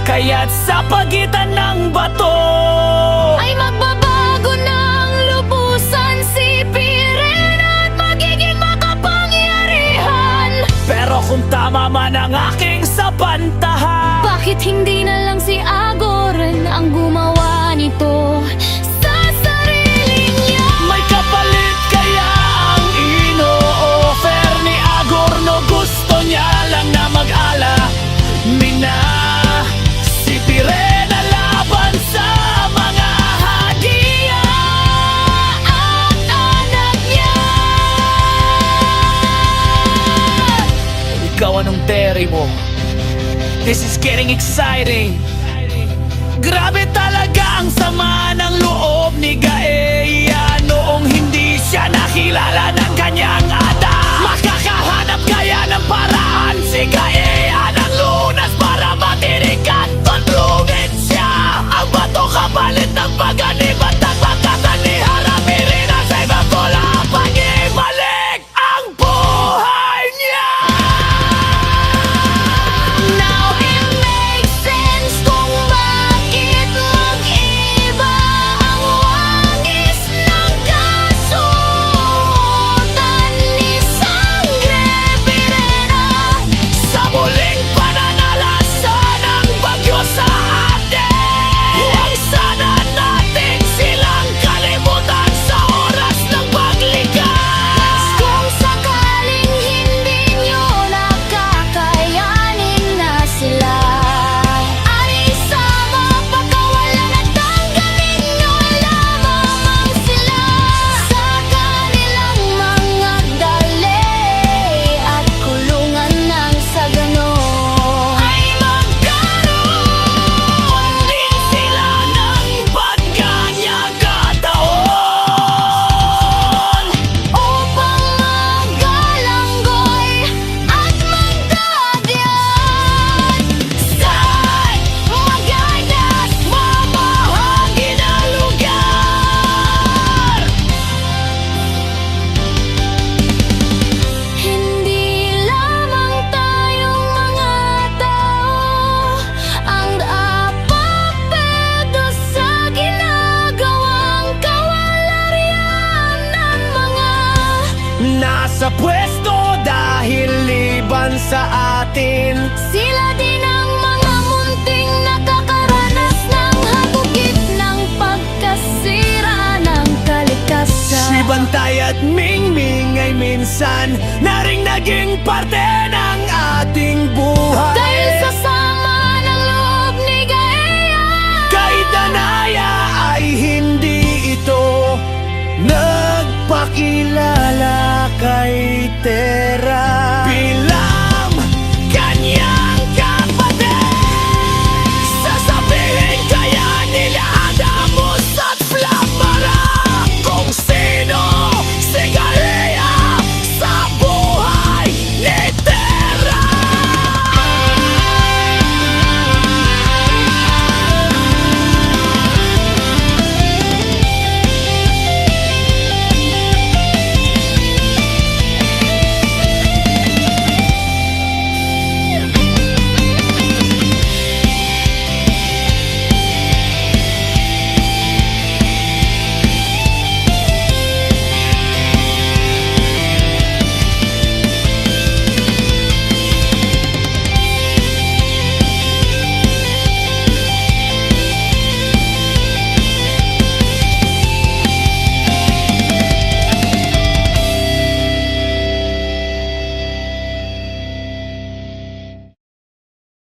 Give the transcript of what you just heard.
Kaya't sa pagitan ng bato ay magbabago ng lubusan si Pirene at magiging makapangyarihan. Pero kung tama man ang aking sabantahan, Bakit hindi na lang si Agoren ang gumawa nito sa sarili niya? may kapalit kaya ang ino-offer ni Agorno? Gusto niya lang na mag-ala mina si Pirene laban sa mga hadiya At anak niya. Ikaw anong teri mo? This is getting exciting. Grabe talaga ang sama ng loob ni Gaea noong hindi siya nakilala ng kanyang ada. Makakahanap kaya ng paraan si Gaea ng lunas para matinig at tutulungin siya. Ang bato kapalit ng pag-anib at nagpagkatan ni Pirene sa ibang tula pag-ibalik ang buhay niya. Now it makes sense kung bakit mag-iba ang wangis ng kasuotan ni Sangre Pirene. Sa muling pananalasa ng bagyo sa atin, huwag sana natin silang kalimutan sa oras ng paglikas. Kung sakaling hindi nyo nakakayanin na sila, ay isama pagkawalan at tanggalin nyo lamang sila sa kanilang mga dali at kulungan ng sa ganon ay Magkaroon din sila ng pagkanyagataon upang magalanggoy at magdadyan sa'y maganas mamahagi na lugar. Hindi lamang tayong mga tao ang apekto sa ginagawang kawalarian ng mga nasa pwesto dahil liban sa atin. sila din ang mga munting nakakaranas ng hagugit ng pagkasira ng kalikasan. Si Bantay at Mingming ay minsan na ring naging parte ng ating buhay. Dahil sa sama ng loob ni Gaea, Kay Danaya ay hindi ito nagpakilala kay Terra.